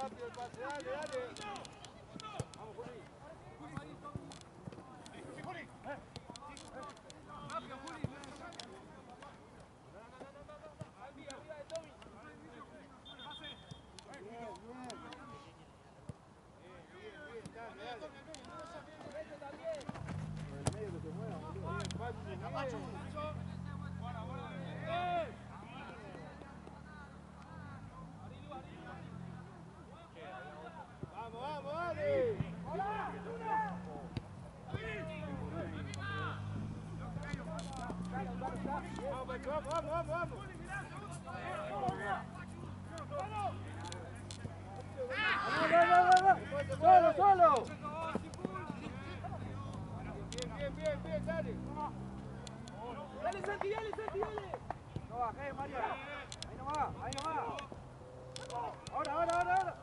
Rápido el pase, dale, dale. Vamos, Juli. Juli. Rápido, Juli. Arriba de Tommy. Pase. Bien, dale, dale. Vete también. Por el medio que se mueva, boludo. Vamos, dale. Vamos. Solo. Bien, dale. Dale, Santi, dale. No bajé, María. Ahí nomás. Ahora.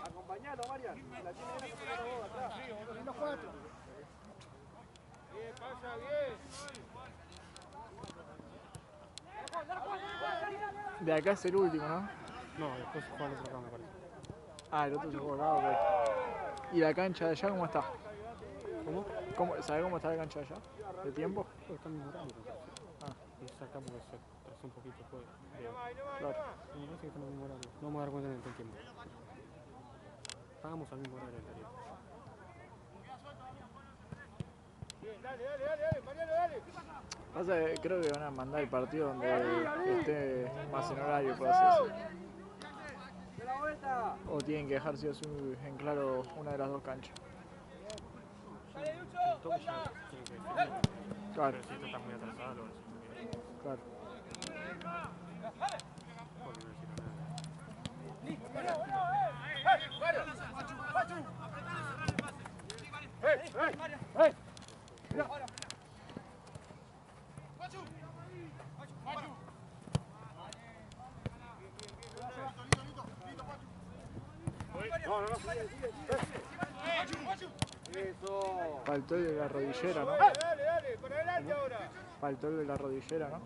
Acompañalo, Marian. La tiene que acompañar vos atrás. Bien, los cuatro. Bien, pasa bien. De acá es el último, ¿no? No, después se juega el otro acá, me parece. Ah, el otro se juega acá, ok. ¿Y la cancha de allá cómo está? ¿Cómo? ¿Sabe cómo está la cancha de allá? ¿De tiempo? Está en mi horario, me parece. Y acá porque se trazó un poquito después. Claro. Me parece que está en el mismo horario. No vamos a dar cuenta en el tiempo. Estábamos al mismo horario anterior. Bien, dale, Mariano, dale. Pasa que creo que van a mandar el partido donde esté más en horario, por así decirlo. O tienen que dejar sí o sí en claro una de las dos canchas. El toque ya tiene que definir. Claro. Pero si esto está muy atrasado, lo decimos bien. Claro. Porque no hicieron nada. Eso. Faltó el de la rodillera, ¿no? Dale, para adelante ahora. Faltó el de la rodillera, ¿no?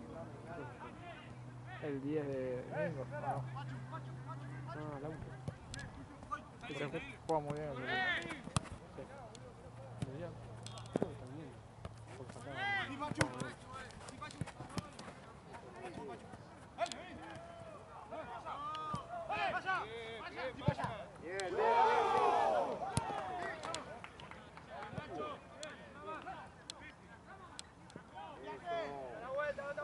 El 10 de domingo, ¿no? Ah, la última. Pero juega muy bien. Debería. Creo que también. Por sacar. Bien.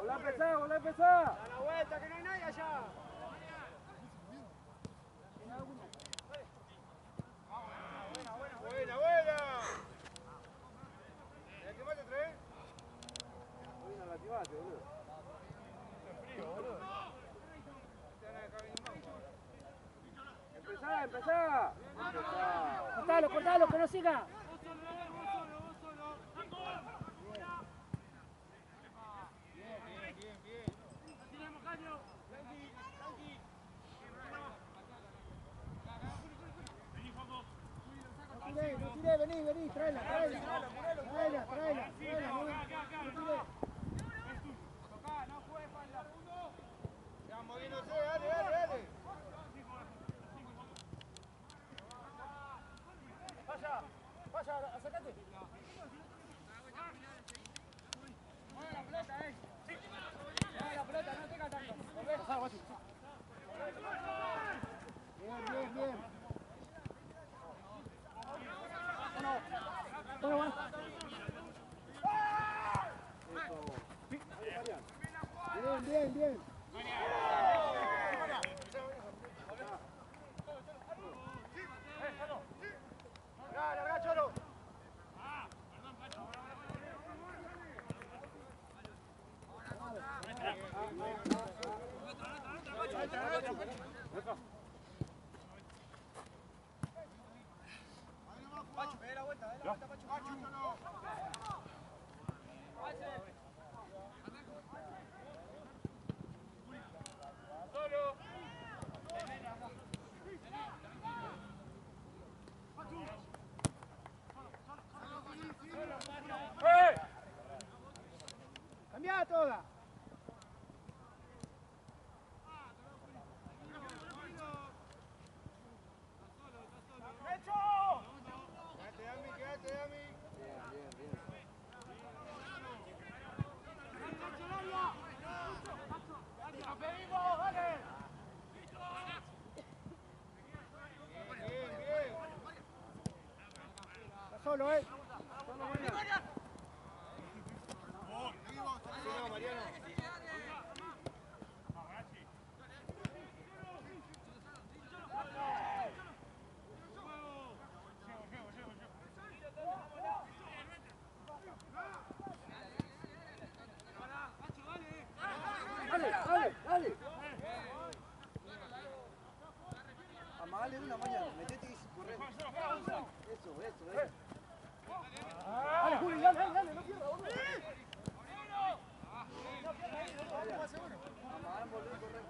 Volá a empezar. Da la vuelta, que no hay nadie allá. Buena. cortalo, que no siga. No tiré, vení, tráela. Ya moviéndose, dale. Vaya, acércate. Mueve la pelota, Sí. Mueve la pelota, no tenga tanto. Pasá, Guachi. Bien. Bueno. Bien. Larga, Cholo. Pachu, dale la vuelta, Pachu. Solo. Cambia toda. Quédate, Dami. Bien. Está solo, Solo Mariano. Mariano. Dale. Amagale una mañana, metete y corre. Eso. Dale, Juli, dale, no pierdas, boludo. Amagale, volver, corre.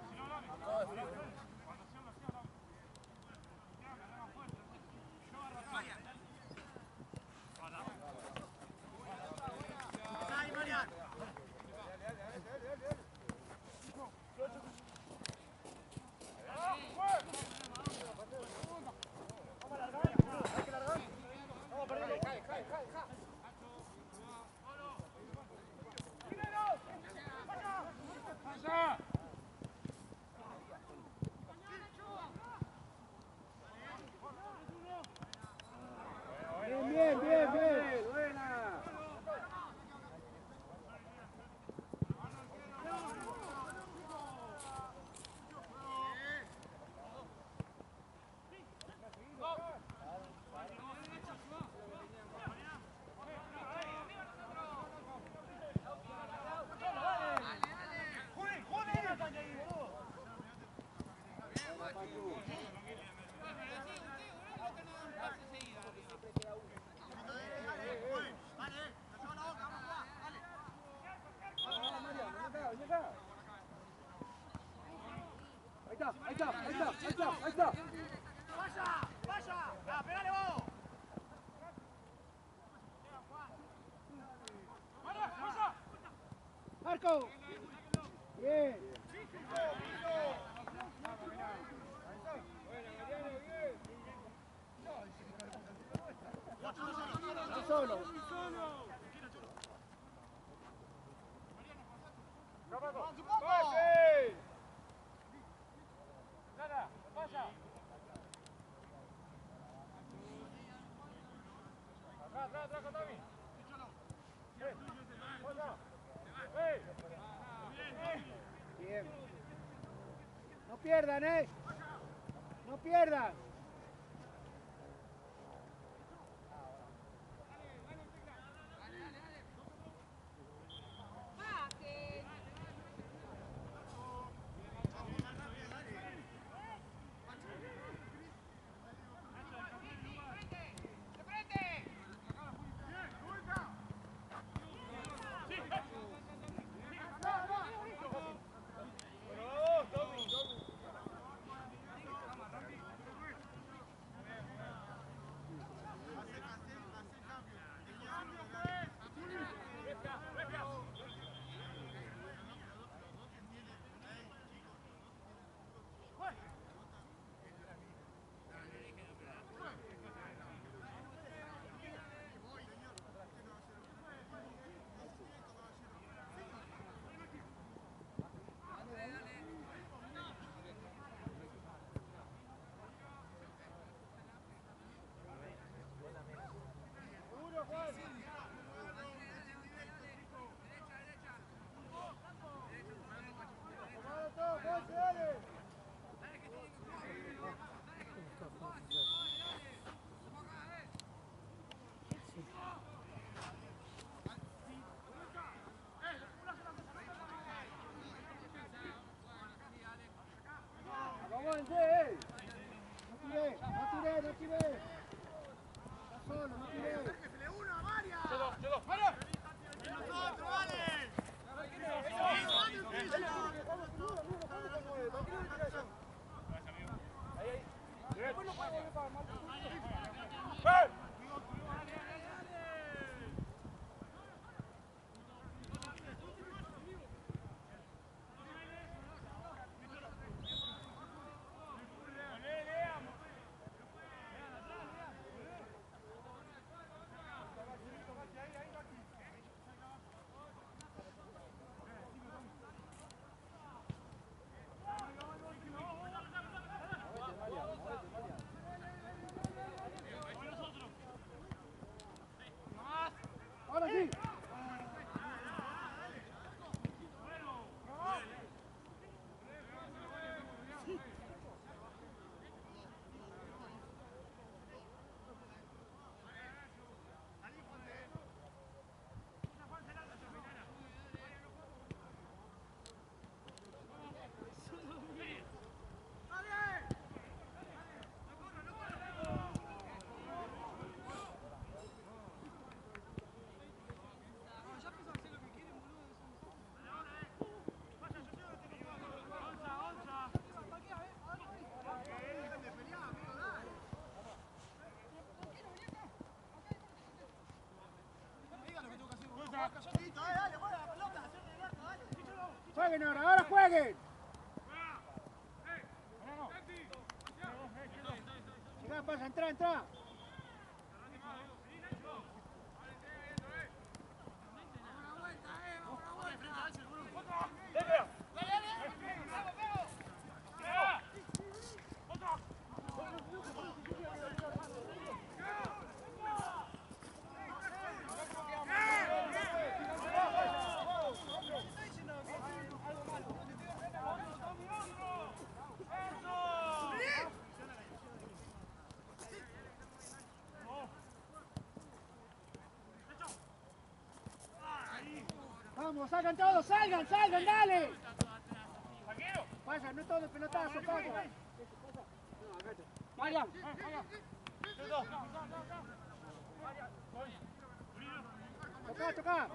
Bien. Buena. Ahí está. ¡Vaya! ¡Pegale vos! ¡Marco! Bien. Solo. ¡Pase! ¡Nada! ¡Vaya! Atrás, con Dami. Bien. No pierdan, No pierdan. Jueguen ahora jueguen. Llegá, pasa, entra. Vamos, salgan todos, salgan, dale. Pasa, no todo el pelotazo, pasa. Marian. Toca.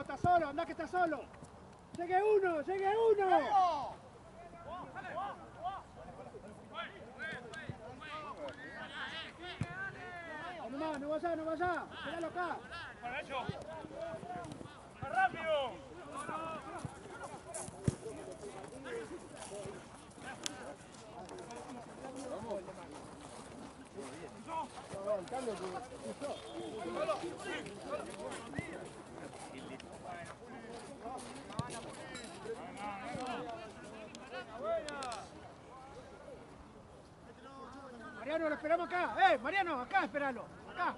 Está solo, anda que está solo. Llegue uno. No vaya. Quédalo acá. ¡Más rápido! Mariano, lo esperamos acá. Mariano, acá, esperalo. Acá.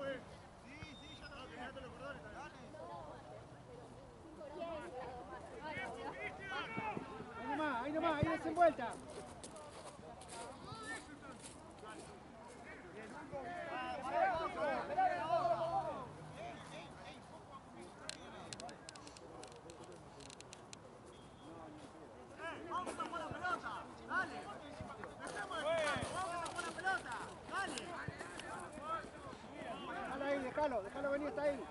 Ahí nomás, ahí desenvuelta. Déjalo venir, está ahí.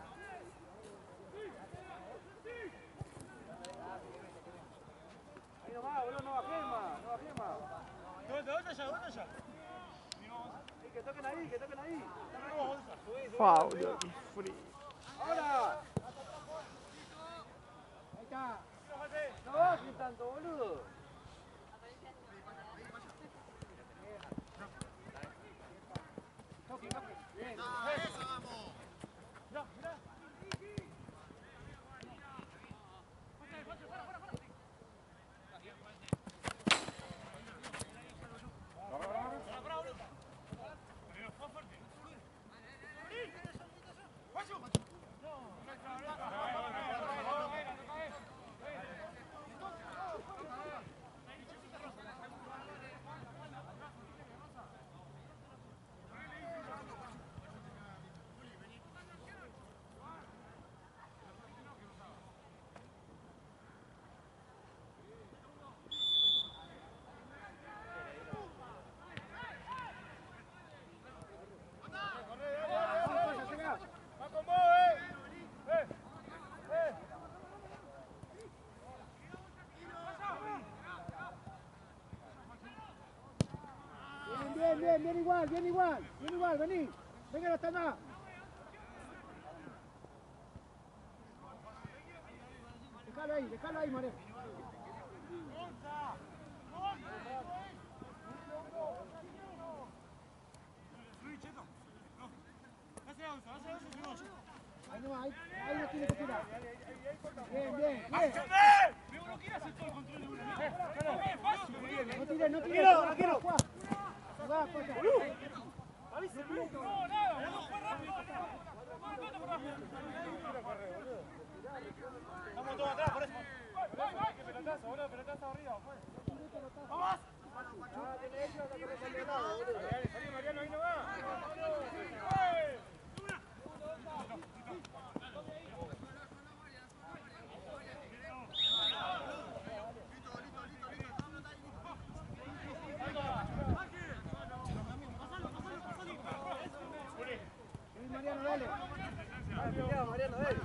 Ahí nomás, boludo, no bajemos más. ¿Dónde ya? Que toquen ahí. Foul, Dios, qué frío. ¡Ahora! Ahí está. No bajen tanto, boludo. Toque. Bien. Bien igual, vení. Venga hasta acá. Dejalo ahí, María. Ahí no, ahí no tiene que tirar. Bien. No tires. Estamos todos atrás, por eso. Pelotazo arriba, pues. ¡Vamos! Salí, Mariano, ahí no va. Mariano, dale. dale. Dale, peleado, Mariano, dale.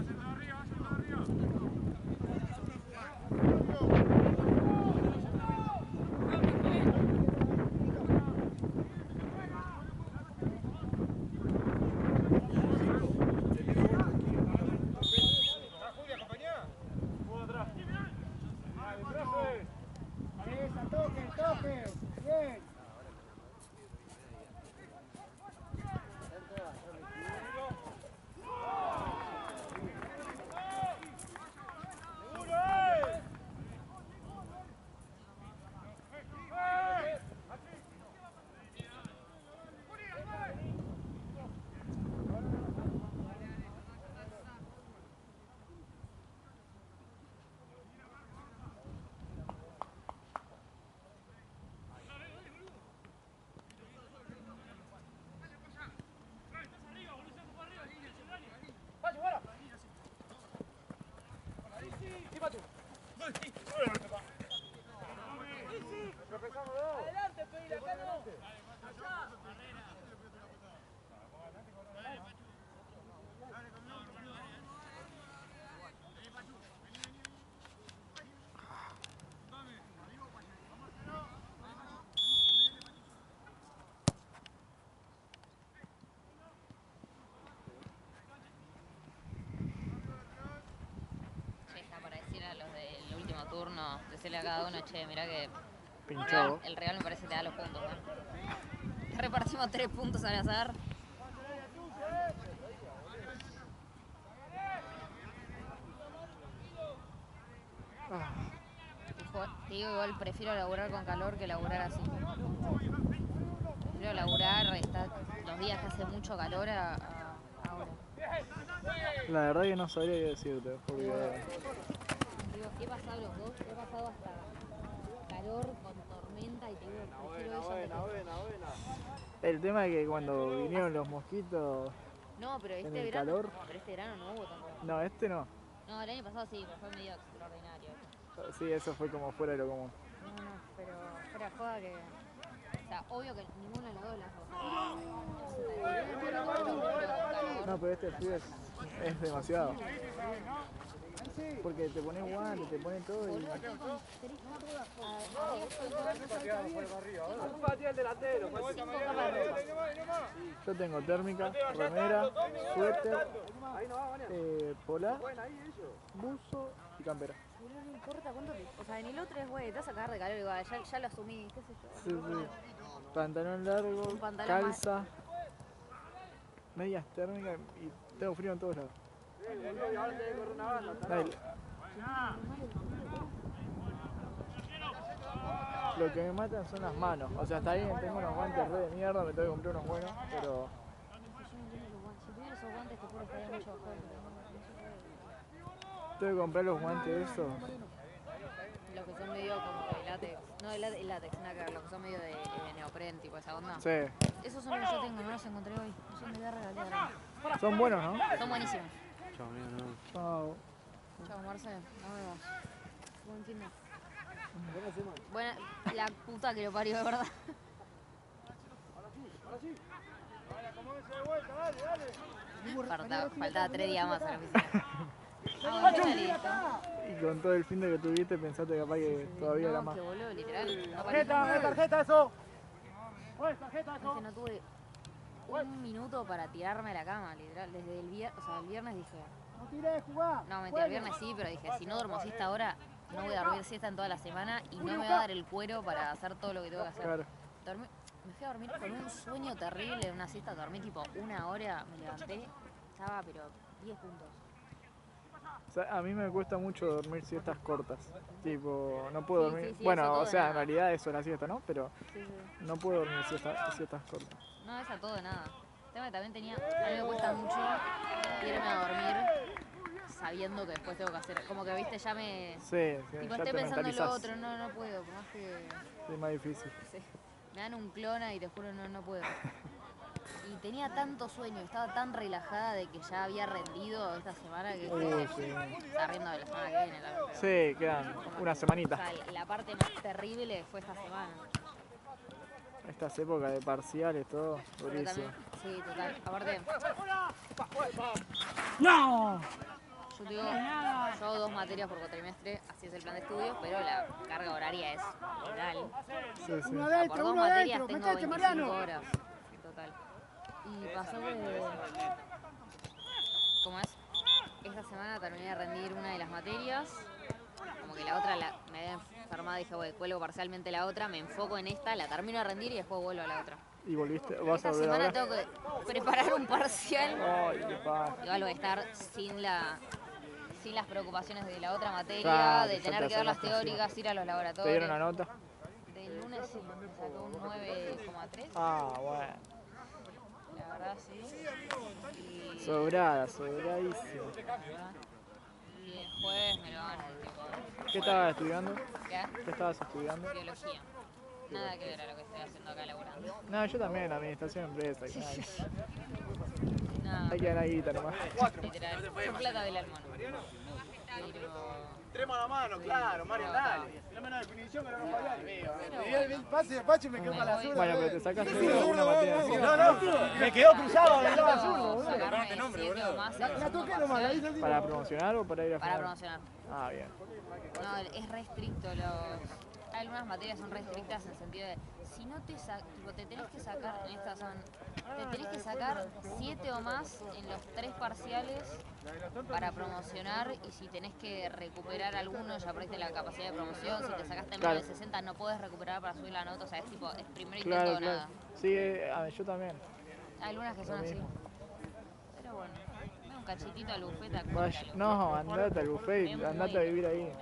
Turno, decirle a cada uno, che, mirá que Pinchó. el Real me parece que te da los puntos, ¿no? Repartimos 3 puntos al azar. Te digo, igual prefiero laburar con calor que laburar así. Prefiero laburar los días que hace mucho calor a ahora. La verdad que no sabría qué decirte, porque... He pasado los dos, he pasado hasta calor con tormenta y te digo, prefiero eso. El tema es que cuando vinieron los mosquitos No, pero en este el verano, calor... pero este verano no hubo tanto. No, este no. No, el año pasado sí, pero fue medio extraordinario. Sí, eso fue como fuera de lo común. No, pero fuera de joda que... O sea, obvio que ninguna de las dos las No, pero este frío es demasiado. Porque te pones guantes, te pones todo y... Yo tengo térmica, remera, suéter, polar, buzo y campera. No importa cuánto te... O sea, en el otro es, güey, te vas a cagar de calor igual, ya lo asumí, qué sé yo. Sí, sí. Pantalón largo, Un pantalón calza, medias térmicas y tengo frío en todos lados. Dale. Lo que me matan son las manos. O sea, está bien, tengo unos guantes re de mierda, me tengo que comprar unos buenos, pero... Si tuviera esos guantes, te juro que estaría mucho mejor. Tengo que comprar los guantes esos. Los que son medio como de látex. No de látex, nada que ver, los que son medio de neopren, tipo esa onda. Sí. Esos son los que yo tengo, no los encontré hoy. Son de verga, Son buenos, ¿no? son buenísimos. Chao, amigo, no. Chao. Chao, Marce, nos vemos. Buen fin de... Buena, la puta que lo parió, de verdad. Faltaba 3 días más a la oficina. Y con todo el fin de que tuviste, pensaste capaz que todavía era más. Que boludo, literal. Tarjeta, eso. Tarjeta, Es que no tuve un minuto para tirarme a la cama, literal. Desde el viernes, o sea, el viernes dije... No tiré, jugá. No, mentira, el viernes sí, pero dije, si no duermo siesta ahora, no voy a dormir siesta en toda la semana y no me va a dar el cuero para hacer todo lo que tengo que hacer. Claro. Me fui a dormir con un sueño terrible, una siesta, dormí tipo 1 hora, me levanté, estaba pero 10 puntos. O sea, a mí me cuesta mucho dormir siestas cortas. Tipo, no puedo Sí, dormir... sí, sí, bueno, eso todo o de sea, nada. en realidad eso es la siesta, ¿no? Pero Sí, sí. no puedo dormir siestas cortas. No, es a todo de nada. El tema que también tenía, a mí me cuesta mucho irme a dormir sabiendo que después tengo que hacer, como que viste, ya me... Sí, sí, Tipo, ya esté te pensando en lo mentalizás. otro, no puedo, por más que... Es más difícil. Sí. Me dan un clona y te juro no puedo. Y tenía tanto sueño, estaba tan relajada de que ya había rendido esta semana que Sí. está riendo de la semana que viene. Pero Sí, quedan una semanita. o sea, la parte más terrible fue esta semana. Estas épocas de parciales, todo, Pero durísimo. también, sí, total. Aparte, ¡No! yo digo, yo hago 2 materias por cuatrimestre, así es el plan de estudios, pero la carga horaria es brutal. Sí, sí. Uno Por adentro, 2 uno materias adentro. tengo Metete, 25 Mariano. horas en total. Y pasó que, ¿cómo es? Esta semana terminé de rendir una de las materias, como que la otra me había enfermado y dije, bueno, cuelgo parcialmente la otra, me enfoco en esta, la termino de rendir y después vuelvo a la otra. ¿Y volviste? ¿Vas a Esta volver semana ahora? tengo que preparar un parcial. Ay, qué paja. Igual voy a estar sin las preocupaciones de la otra materia, Claro, de ya tener te que ver las haces más encima. teóricas, ir a los ¿Te dieron laboratorios. una nota? Del lunes sí, me sacó un 9,3. Ah, bueno. La verdad sí. Y, Sobrada, sobradísima. y el jueves me lo van tipo. ¿Qué estabas estudiando? ¿Qué? ¿Qué estabas estudiando? Biología. Nada que ver a lo que estoy haciendo acá laburando. No, yo también, administración de empresa. Nada, Hay que dar la guita nomás. literal. Por plata del almono. Pero. Extremo a la mano, claro, Mario, dale. La menos definición, pero no fallar. El pase de Pacho y me quedo para la zurda. Bueno, pero te sacaste una materia así. No, me quedó cruzado, me quedó azul. Sacarme 7 o más en La segundo toqué nomás, la parcial hice así. ¿Para promocionar o para ir a para final? promocionar. Ah, bien. No, es re estricto. Algunas materias son re estrictas en el sentido de si no te tipo, te tenés que sacar, en estas son, te tenés que sacar 7 o más en los 3 parciales para promocionar, y si tenés que recuperar alguno ya perdiste la capacidad de promoción. Si te sacaste menos Claro. de 60 no podés recuperar para subir la nota, o sea, es tipo, es primer intento Claro, o claro. nada. Sí, yo también. Hay algunas que son Lo así. mismo. Pero bueno, da un cachitito al bufeta. No, andate al buffet, andate a vivir ahí.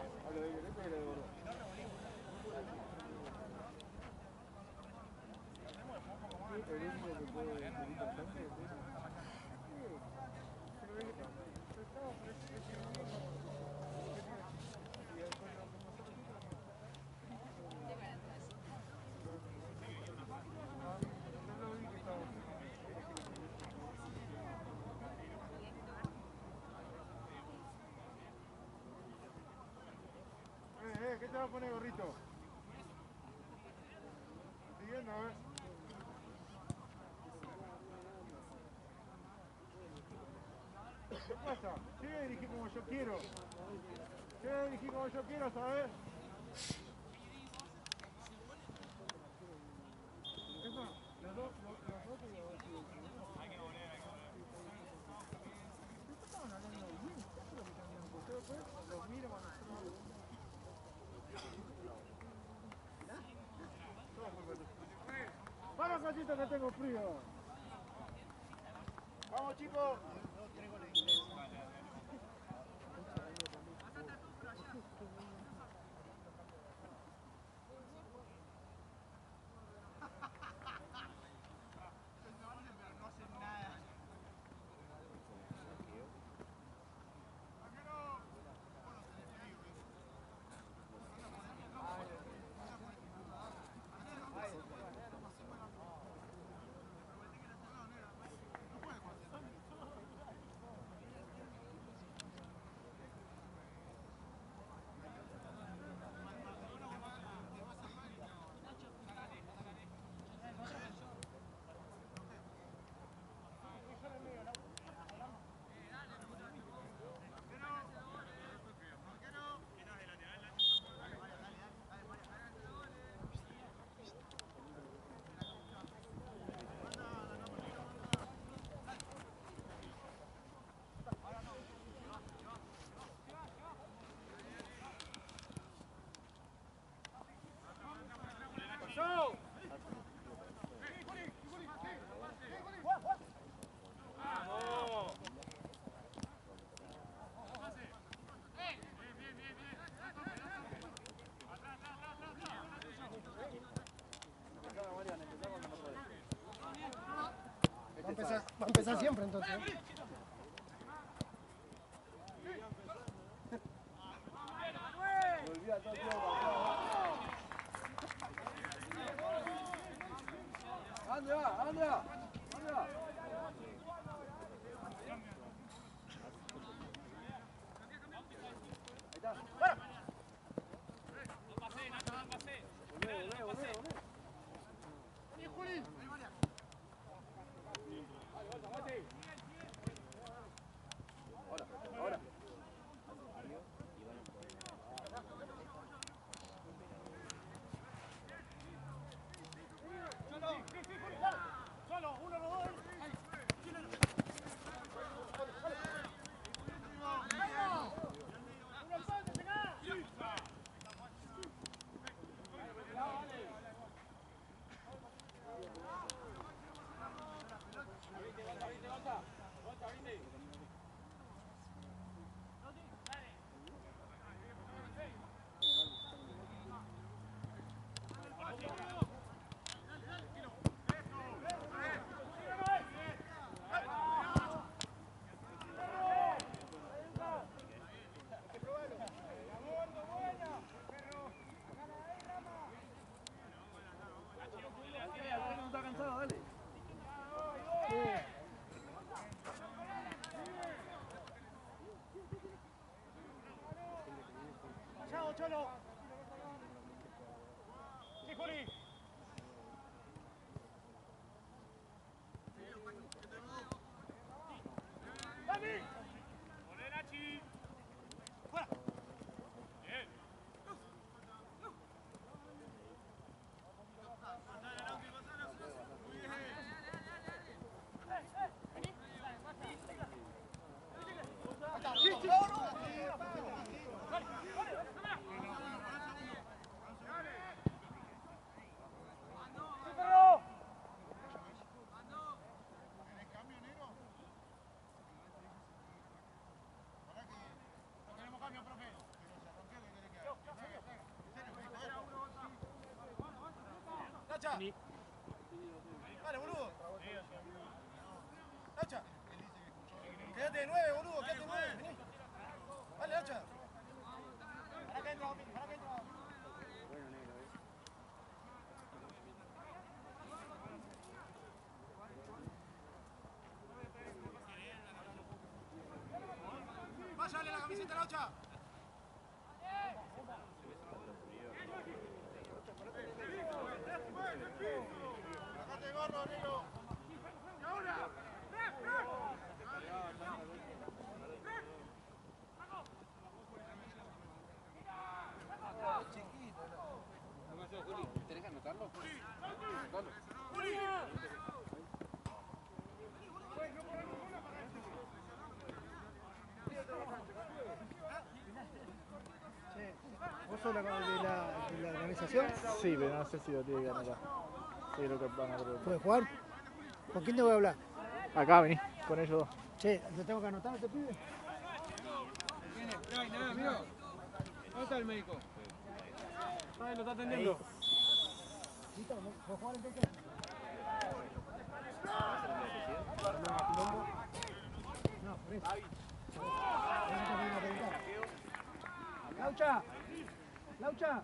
¿Qué te va a poner, gorrito? Siguiendo, a ver. ¿Qué pasa? Yo voy a dirigir como yo quiero. Yo voy a dirigir como yo quiero, ¿sabes? Es más, los dos hay que volver a estaban hablando bien, eso es lo que cambiaron, porque yo después los miro cuando ¡vamos, cachito, que tengo frío! ¡Vamos, chicos! Va a empezar siempre entonces. ¡Anda, anda! ¡Anda! Ahora. Cholo. Sí, Juli. ¡Dani! ¡Fuera! Bien. ¡Hacha! Dale, boludo. ¡Hacha! Quédate de 9, boludo, quédate de 9. Vení. Dale, Hacha. Para que entra, para que entra. Bueno, negro, Váyale la camiseta, Hacha. Sacate el gorro, negro. ¿Y ahora? ¿Tenés que anotarlo? Anotalo. ¿Vos sos de la organización? Sí, pero no sé si lo tiene que anotar. Sí, creo que van a preguntar. ¿Puedes jugar? ¿Con quién te voy a hablar? Acá, vení, con ellos dos. Che, ¿lo tengo que anotar este pibe? No hay nada, amigo. ¿Dónde está el médico? Ay, lo está atendiendo. ¿Listo? ¿Puedo jugar entonces? No, por eso. ¡Laucha! ¡Laucha!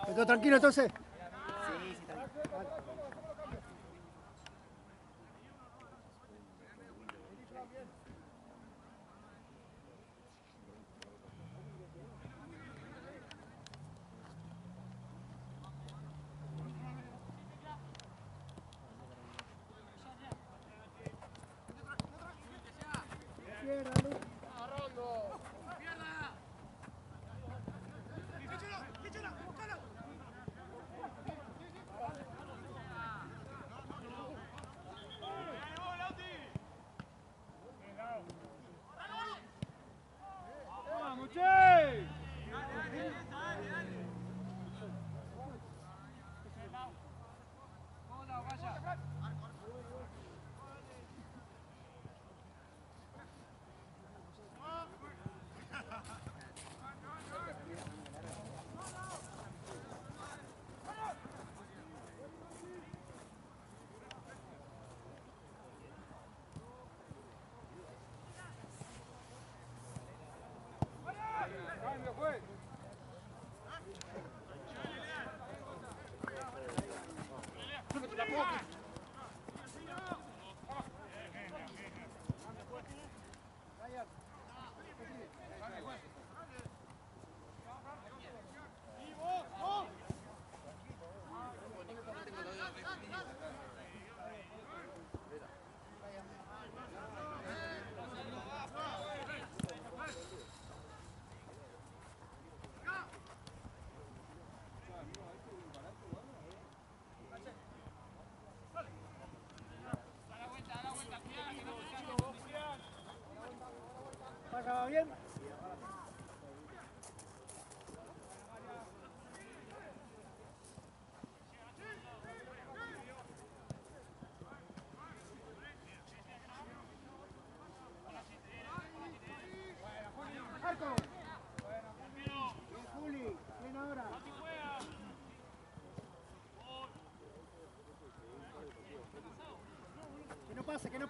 ¿Estás tranquilo entonces? Sí, está bien. ¡Y vos!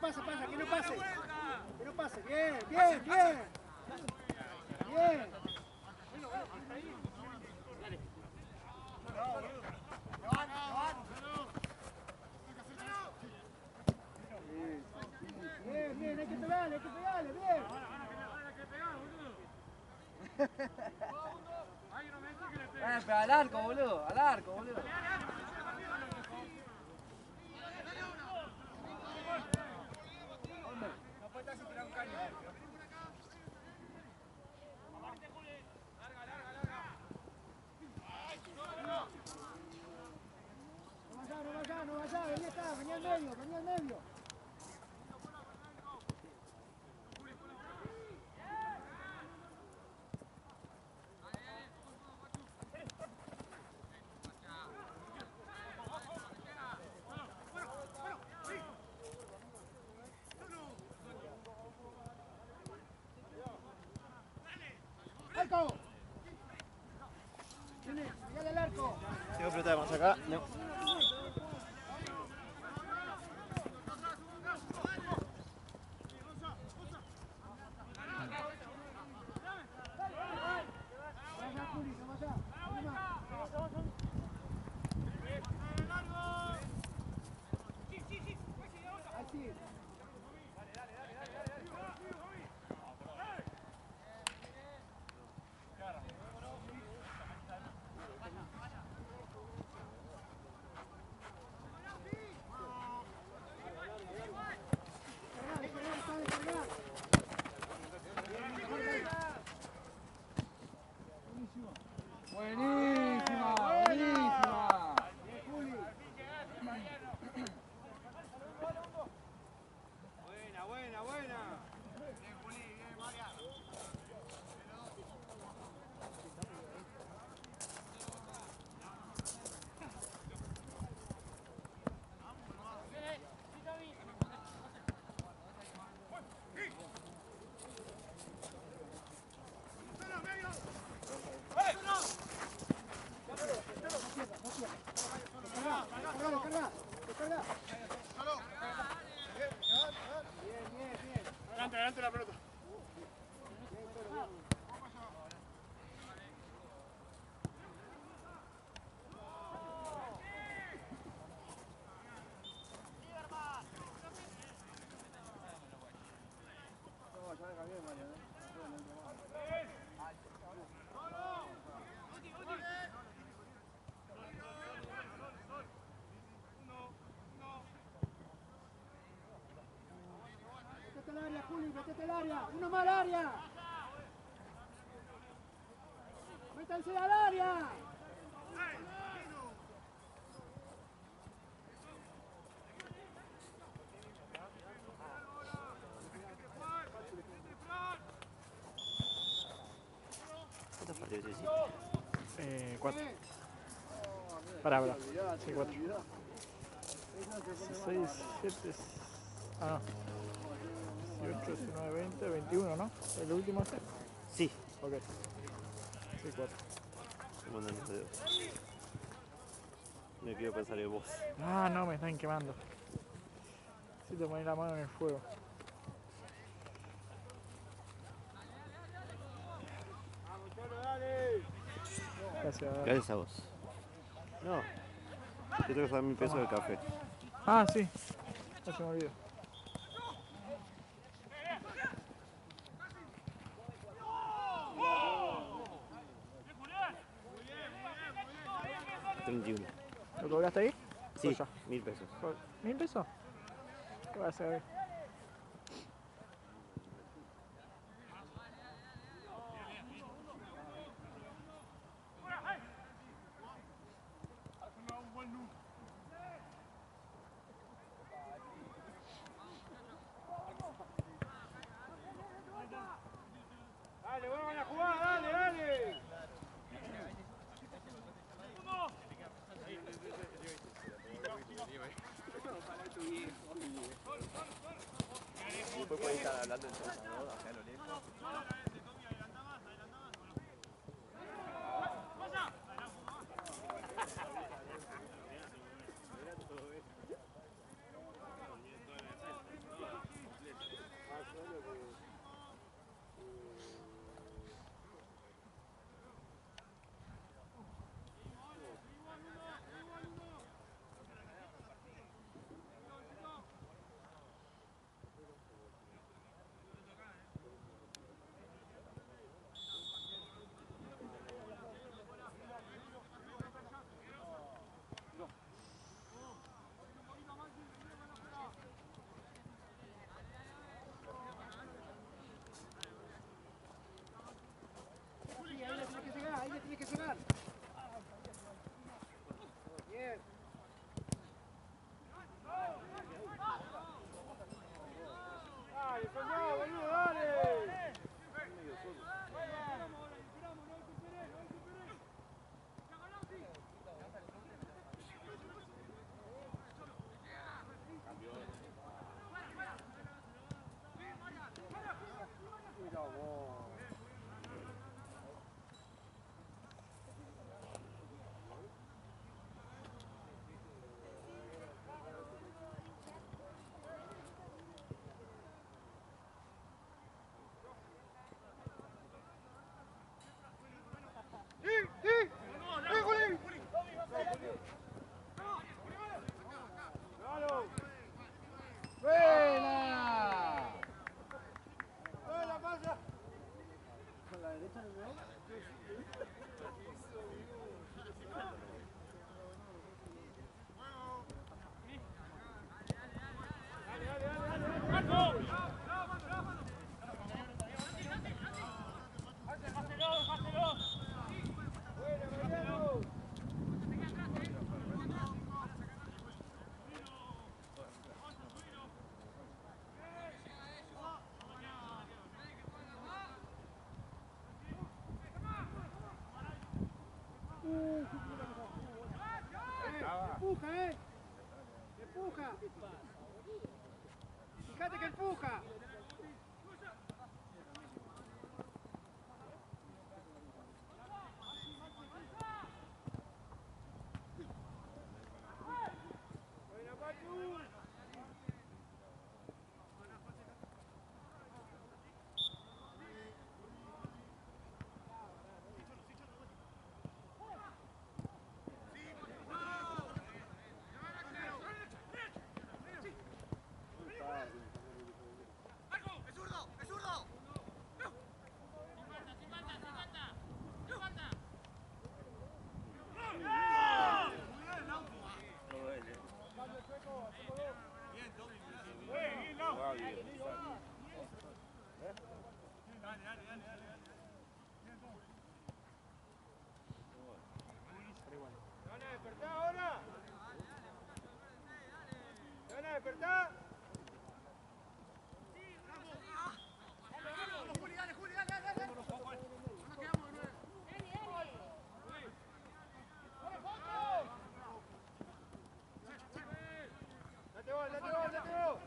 pase, pasa, que no pase. Que no pase. Bien, bien, bien. Bien. Bien, bien, hay que pegarle, bien. Pero al arco, boludo, al arco, boludo. No puede estar sin tirar un caño. No vaya, vení acá, vení al medio. ¡Arco! Viene, pegale al arco. Tengo pelota más acá. No. Vaya, Juli, no vaya. Vení más. Así. Buenísima, buenísima. Buena, buena, buena. Descarga. Adelante la pelota. Métete al área, Juli, métete al área. Uno más al área. Métanse al área. ¿Cuántos partidos hiciste? 4. Pará. Sí, 4. 6, 7. Ah, no. 18, 19, 20, 21, ¿no? ¿El último ese? Sí. Ok. Sí, 4. Te mandan los dedos. Me quiero pensar en vos. Ah, no, me están quemando. Sí, te pones la mano en el fuego. Gracias. Gracias a vos. No. Te tengo que dar 1000 pesos de café. Ah, sí. No se me olvidó. ¿Lo cobraste ahí? Sí, O ya. 1000 pesos. ¿1.000 pesos? ¿Qué va a hacer ahí? Dale, vuelvan a jugar, dale, dale. Después pueden estar hablando en cosas, ¿no? Acá a lo lejos. empuja, empuja. Fíjate que empuja. ¿Despertá? Date gol, date gol, date gol.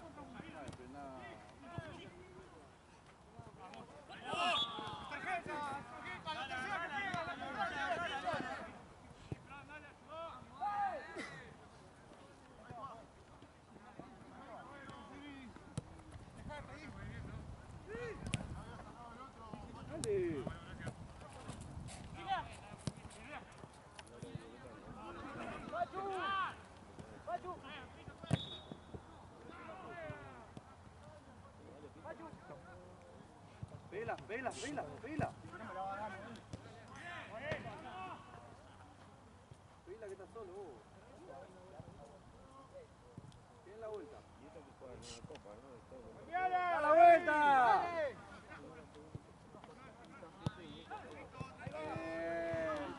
Vela, vela, vela, vela. Vela que está solo vos. Tiene la vuelta. ¡Da la vuelta!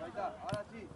Ahí está, ahora sí.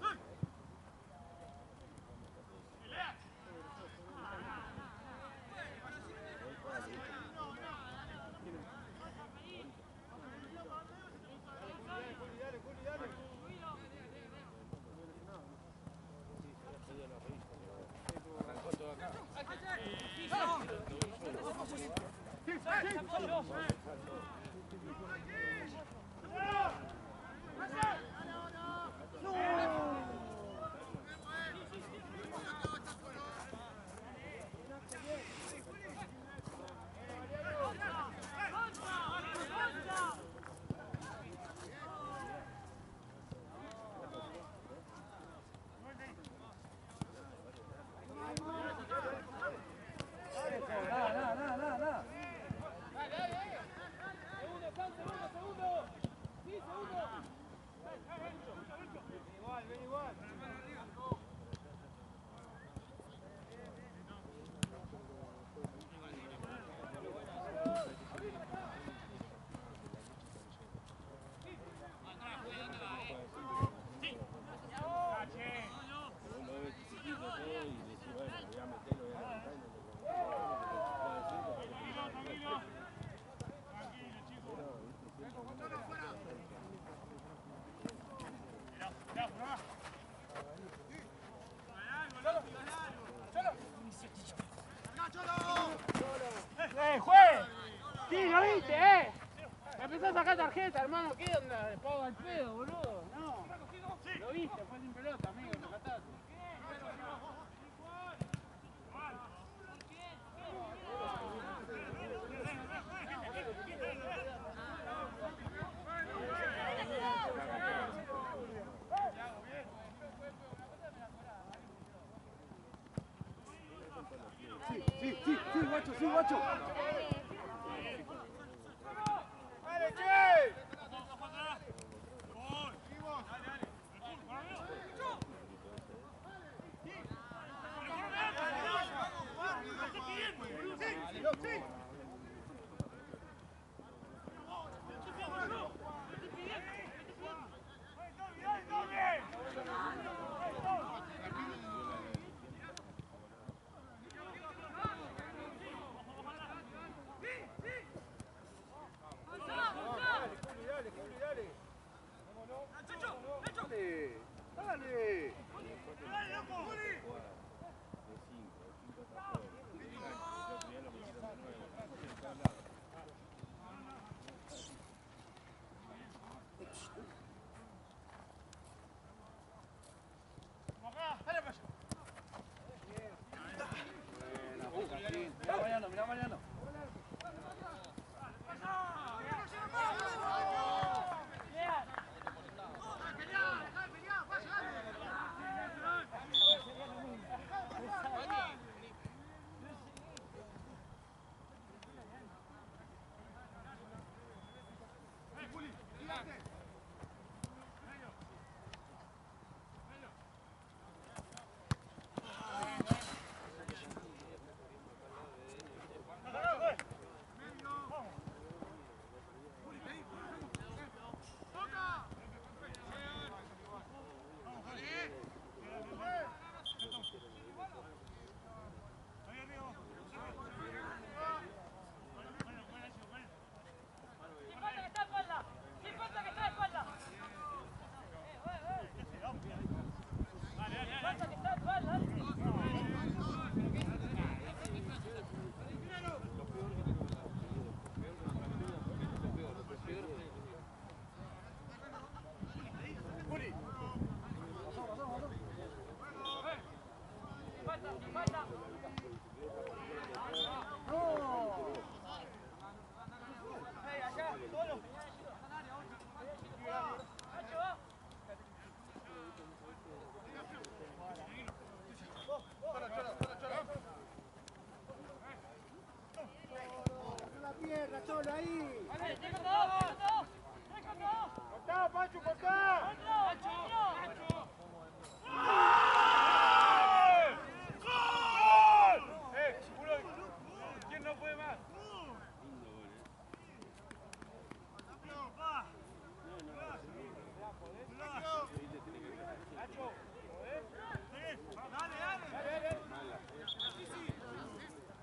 ¡Juez! Sí, lo viste, Me empezó a sacar tarjeta, hermano. ¿Qué onda? Pago al pedo, boludo. No. Lo viste, fue sin pelota, amigo. Lo cataste. Sí, guacho, sí, guacho. ¡Dale, che! Mariano, mirá Mariano. Cholo ahí. ¡Cortá, Pachu, cortá! ¿Quién no puede más?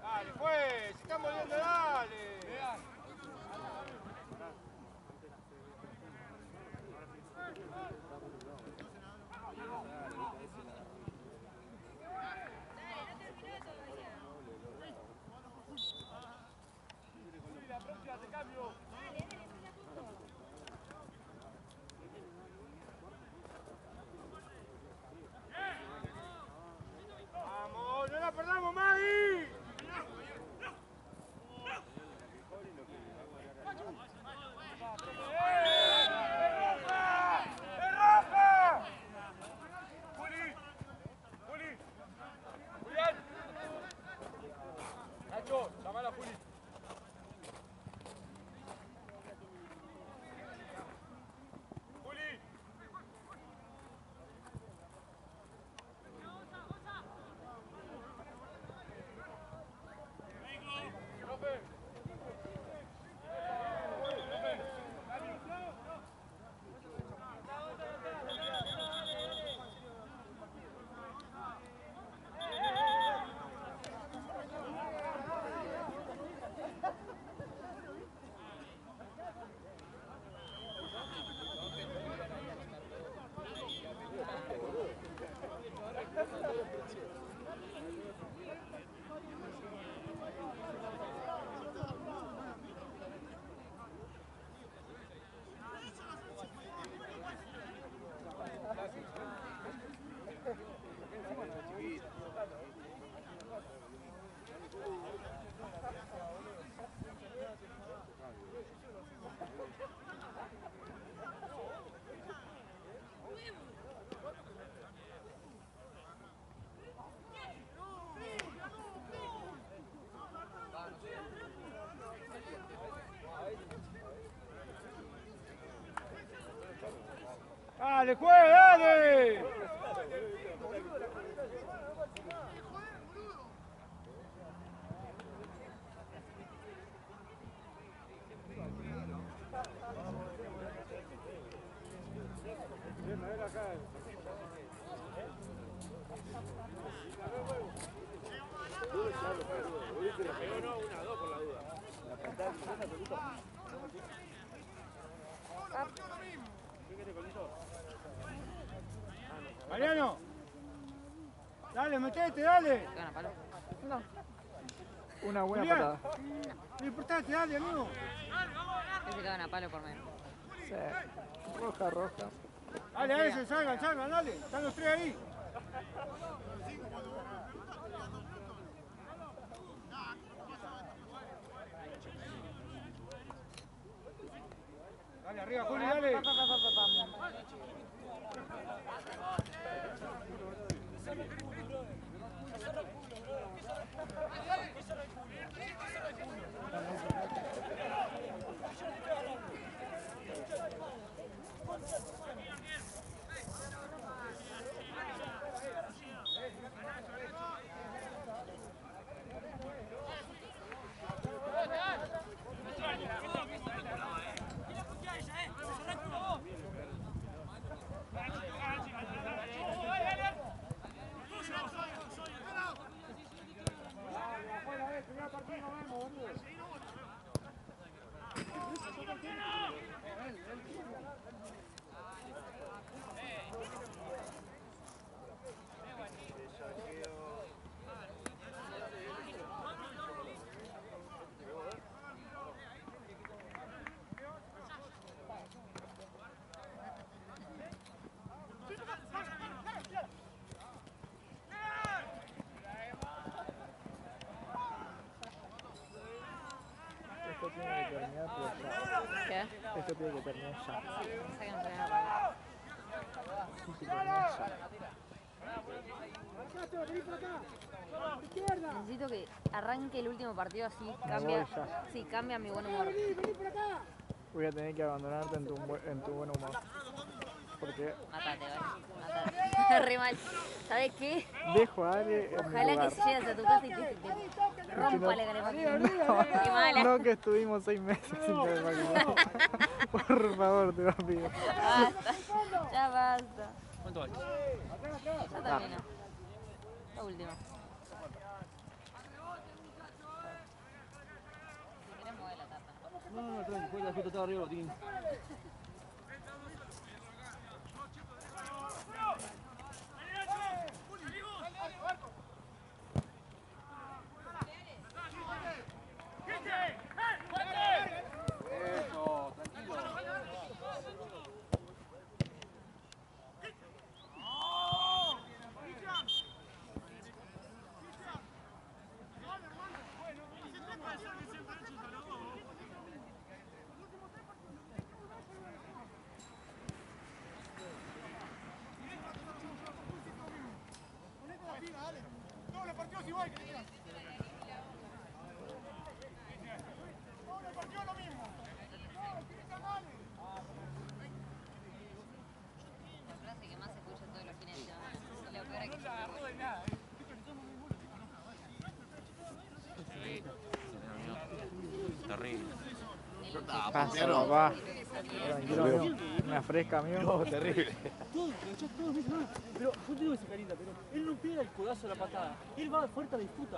Dale, pues, se están volviendo, dale. ¡Vamos! ¡No la perdamos, Magui! Nacho, llamala a Juli. Juli. Profe. ¡Dale, juega, dale! Mariano, dale, metete, dale. ¿Gana palo? No. Una buena Julián. patada. No importaste, dale, amigo. Ese que gana palo por medio. Sí. Roja, roja. Dale, a ese, salgan, dale. Están los tres ahí. Dale, arriba, Juli, dale. Esto tiene que terminar, pero ya. ¿Qué? Esto tiene que terminar ya. Pensé que no tenía nada. Sí, que termina ya. Necesito que arranque el último partido así Me cambia. voy ya. Sí, cambia mi buen humor. Voy a tener que abandonarte en tu buen humor. Porque Matate, ¿vale? Matate. Re mal. ¿Sabes qué? dejo a Ale en mi Ojalá lugar. que llegues a tu casa y te rompa la calefacción. Qué mala. No, que estuvimos 6 meses sin calefacción. Por favor, te lo pido. Basta. Ya basta. ¿Cuánto hay? Ya termina. La última. Si querés mover la tapa. No, tranqui, juega justo todo arriba, Botín. Eso, tranquilo. Todos los partidos igual que tenían. Todos los partidos lo mismo. La frase que más se escucha todos los fines de semana. Y lo peor es que yo Terrible. Pasa, papá. Tranquilo, amigo. Me afresca, amigo. Terrible. Todo, pero yo te digo que se calienta, pero él no pega el codazo a la patada. Él va fuerte a la disputa.